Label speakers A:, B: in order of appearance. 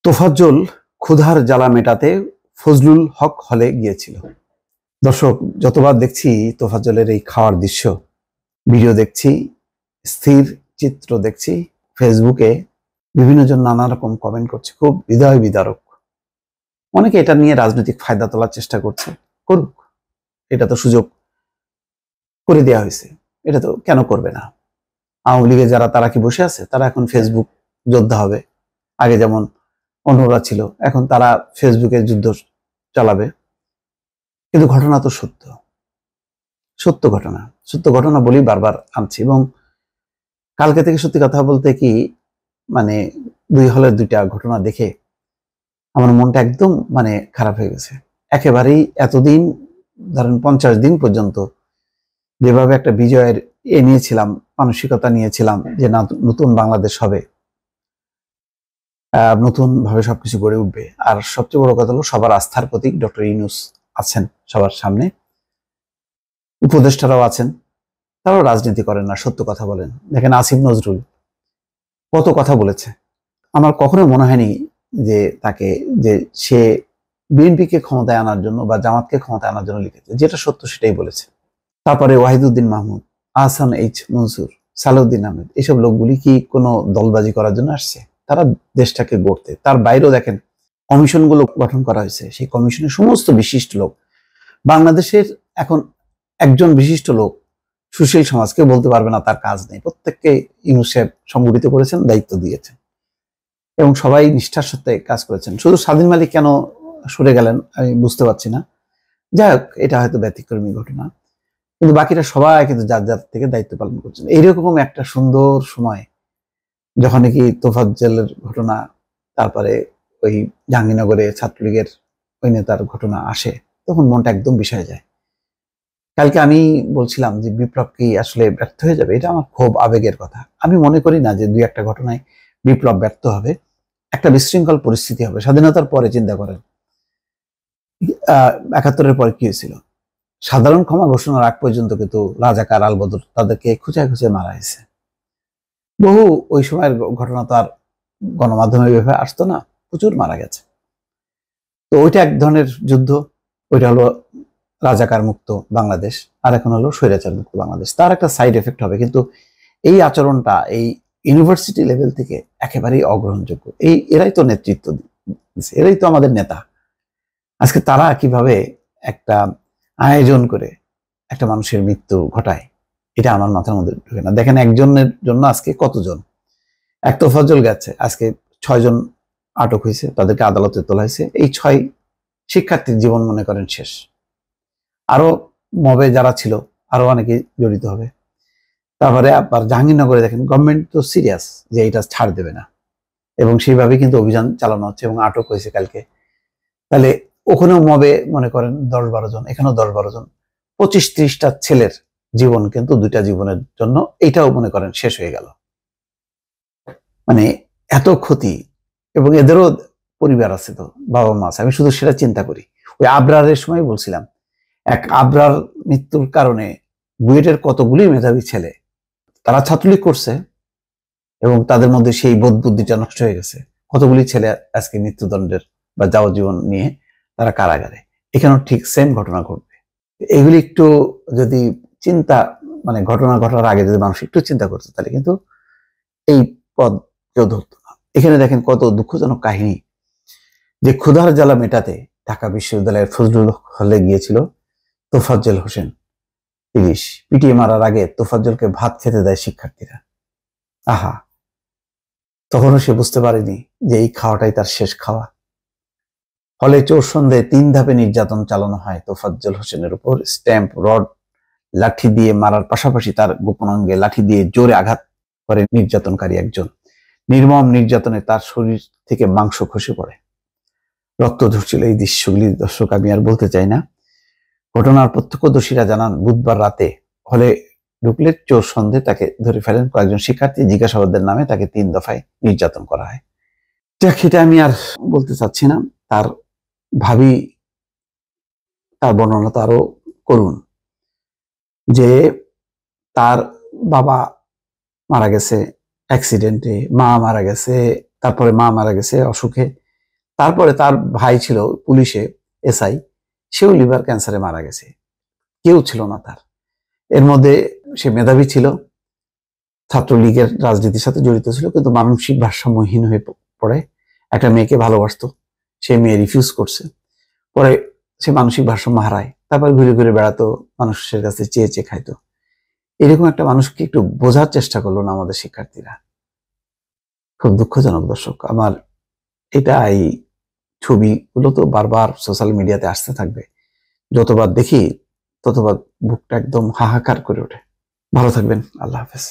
A: তোফাজ্জল ক্ষুধার জ্বালা মেটাতে ফজলুল হক হলে গিয়েছিল। দর্শক, যতবার দেখছি তোফাজ্জলের এই খাওয়ার দৃশ্য, ভিডিও দেখছি, স্থির চিত্র দেখছি, ফেসবুকে বিভিন্ন জন নানা রকম কমেন্ট করছে, খুব হৃদয় বিদারক। অনেকে এটা নিয়ে রাজনৈতিক ফায়দা তোলার চেষ্টা করছে, করুক, এটা তো সুযোগ করে দেওয়া হয়েছে, এটা তো কেন করবে না। আওয়ামী লীগে যারা, তারা কি বসে আছে? তারা এখন ফেসবুক যোদ্ধা হবে। আগে যেমন অন্যরা ছিল, এখন তারা ফেসবুকে যুদ্ধ চালাবে। কিন্তু ঘটনা তো সত্য, সত্য ঘটনা, সত্য ঘটনা বলেই বারবার আনছি। এবং কালকে থেকে সত্যি কথা বলতে কি, মানে দুই হলের দুইটা ঘটনা দেখে আমার মনটা একদম খারাপ হয়ে গেছে একেবারেই। এতদিন ধরেন 50 দিন পর্যন্ত যেভাবে একটা বিজয়ের নিয়েছিলাম, মানসিকতা নিয়েছিলাম যে না, নতুন বাংলাদেশ হবে, নতুন ভাবে সবকিছু গড়ে উঠবে। আর সবচেয়ে বড় কথা হলো, সবার আস্থার প্রতীক ডক্টর ইউনূস আছেন সবার সামনে, উপদেষ্টারাও আছেন, তারাও রাজনীতি করেন না, সত্য কথা বলেন। দেখেন আসিফ নজরুল কত কথা বলেছে। আমার কখনো মনে হয়নি যে তাকে, যে সে বিএনপিকে ক্ষমতায় আনার জন্য বা জামাতকে ক্ষমতায় আনার জন্য লিখেছে, যেটা সত্য সেটাই বলেছে। তারপরে ওয়াহিদুদ্দিন মাহমুদ, আহসান এইচ মনসুর, সালাউদ্দিন আহমেদ, এইসব লোকগুলি কি কোনো দলবাজি করার জন্য আসছে? তারা দেশটাকে গড়তে। তার বাইরেও দেখেন কমিশনগুলো গঠন করা হয়েছে, সেই কমিশনের সমস্ত বিশিষ্ট লোক। বাংলাদেশের এখন একজন বিশিষ্ট লোক সুশীল সমাজকে বলতে পারবে না তার কাজ নেই। প্রত্যেককে ইউনূস সাহেব সংগঠিত করেছেন, দায়িত্ব দিয়েছেন, এবং সবাই নিষ্ঠার সাথে কাজ করেছেন। শুধু স্বাধীন মালিক কেন সরে গেলেন আমি বুঝতে পারছি না। যাই হোক, এটা হয়তো ব্যতিক্রমী ঘটনা, কিন্তু বাকিরা সবাই কিন্তু যার যার থেকে দায়িত্ব পালন করছেন। এইরকম একটা সুন্দর সময় যখন নাকি তোফাজ্জলের ঘটনা, তারপরে ওই জাহাঙ্গীরনগরে ছাত্রলীগের ওই নেতার ঘটনা আসে, তখন মনটা একদম বিষয় যায়। কালকে আমি বলছিলাম যে বিপ্লব কি আসলে ব্যর্থ হয়ে যাবে? এটা আমার খুব আবেগের কথা। আমি মনে করি না যে দুই একটা ঘটনায় বিপ্লব ব্যর্থ হবে। একটা বিশৃঙ্খল পরিস্থিতি হবে। স্বাধীনতার পরে চিন্তা করেন, ৭১-এর পরে কি হয়েছিল? সাধারণ ক্ষমা ঘোষণার আগ পর্যন্ত কিন্তু রাজাকার, আলবদর, তাদেরকে খুঁচায় খুঁচায় মারা হয়েছে। বহু ওই সময়ের ঘটনা তো আর গণমাধ্যমে এভাবে আসতো না, প্রচুর মারা গেছে। তো ওইটা এক ধরনের যুদ্ধ। ওইটা হলো রাজাকার মুক্ত বাংলাদেশ, আর এখন হলো স্বৈরাচার মুক্ত বাংলাদেশ। তার একটা সাইড এফেক্ট হবে, কিন্তু এই আচরণটা এই ইউনিভার্সিটি লেভেল থেকে একেবারেই অগ্রহণযোগ্য। এরাই তো নেতৃত্ব দিচ্ছে, এরাই তো আমাদের নেতা। আজকে তারা কিভাবে একটা আয়োজন করে একটা মানুষের মৃত্যু ঘটায়, এটা আমার মাথার মধ্যে ঢুকে না। দেখেন একজনের জন্য আজকে কতজন, এক তোফাজ্জল গেছে, আজকে 6 জন আটক হয়েছে, তাদেরকে আদালতে তোলা হয়েছে। এই 6 শিক্ষার্থীর জীবন মনে করেন শেষ। আরো মবে যারা ছিল আরো অনেকে জড়িত হবে। তারপরে আবার জাহাঙ্গীরনগরে দেখেন গভর্নমেন্ট তো সিরিয়াস যে এটা ছাড় দেবে না, এবং সেইভাবে কিন্তু অভিযান চালানো হচ্ছে এবং আটক হয়েছে কালকে। তাহলে ওখানেও মবে মনে করেন 10-12 জন, এখানেও 10-12 জন, 25-30টা ছেলের জীবন কিন্তু 2টা জীবনের জন্য এটাও মনে করেন শেষ হয়ে গেল। এত ক্ষতি, এবং এদেরও পরিবার আছে, তো বাবা মা আছে। আমি শুধু সেটা চিন্তা করি। ওই আবরারের সময় বলছিলাম, এক আবরার মৃত্যুর কারণে বুয়েটের কতগুলি মেধাবী ছেলে, তারা ছাত্রলীগ করছে এবং তাদের মধ্যে সেই বোধ বুদ্ধিটা নষ্ট হয়ে গেছে। কতগুলি ছেলে আজকে মৃত্যুদণ্ডের বা যাবজ্জীবন নিয়ে তারা কারাগারে। এখানেও ঠিক সেম ঘটনা ঘটবে। এগুলি একটু যদি চিন্তা, ঘটনা ঘটার আগে যদি মানুষ একটু চিন্তা করতো, তাহলে কিন্তু এই পদ কেউ ধরতো না। এখানে দেখেন কত দুঃখজনক কাহিনী, যে ক্ষুধার জ্বালা মেটাতে ঢাকা বিশ্ববিদ্যালয়ের ফজলুল হলে গিয়েছিল তোফাজ্জল হোসেন 30। পিটিয়ে মারার আগে তোফাজ্জলকে ভাত খেতে দেয় শিক্ষার্থীরা। আহা, তখনও সে বুঝতে পারেনি যে এই খাওয়াটাই তার শেষ খাওয়া। ফলে চোর সন্ধ্যায় 3 ধাপে নির্যাতন চালানো হয় তোফাজ্জল হোসেনের উপর। স্ট্যাম্প, রড, লাঠি দিয়ে মারার পাশাপাশি তার গোপনাঙ্গে লাঠি দিয়ে জোরে আঘাত করে নির্যাতনকারী একজন। নির্মম নির্যাতনে তার শরীর থেকে মাংস খসে পড়ে, রক্ত ঝরছিল। এই দৃশ্যগুলি দর্শক আমি আর বলতে চাই না। ঘটনার প্রত্যক্ষদর্শীরা জানান, বুধবার রাতে হলে ঢুকলে চোর সন্দেহে তাকে ধরে ফেলেন কয়েকজন শিক্ষার্থী। জিজ্ঞাসাবাদের নামে তাকে 3 দফায় নির্যাতন করা হয়। সেটা আমি আর বলতে চাচ্ছি না। তার ভাবি, তার বর্ণনা তো আরো করুন, যে তার বাবা মারা গেছে অ্যাক্সিডেন্টে, মা মারা গেছে, তারপরে মা মারা গেছে অসুখে, তারপরে তার ভাই ছিল পুলিশে, এসআই, সেও লিভার ক্যান্সারে মারা গেছে। কেউ ছিল না তার। এর মধ্যে সে মেধাবী ছিল, ছাত্রলীগের রাজনীতির সাথে জড়িত ছিল, কিন্তু মানসিক ভারসাম্যহীন হয়ে পড়ে। একটা মেয়েকে ভালোবাসতো, সে মেয়ে রিফিউজ করছে, পরে সে মানসিক ভারসাম্য হারায়, তারপর ঘুরে ঘুরে বেড়াতো, মানুষের কাছে চেয়ে চেয়ে খাইতো। এরকম একটা মানুষকে একটু বোঝার চেষ্টা করলো না আমাদের শিক্ষার্থীরা। খুব দুঃখজনক দর্শক আমার। এই ছবিগুলো তো বারবার সোশ্যাল মিডিয়াতে আসতে থাকবে, যতবার দেখি ততবার বুকটা একদম হাহাকার করে ওঠে। ভালো থাকবেন, আল্লাহ হাফেজ।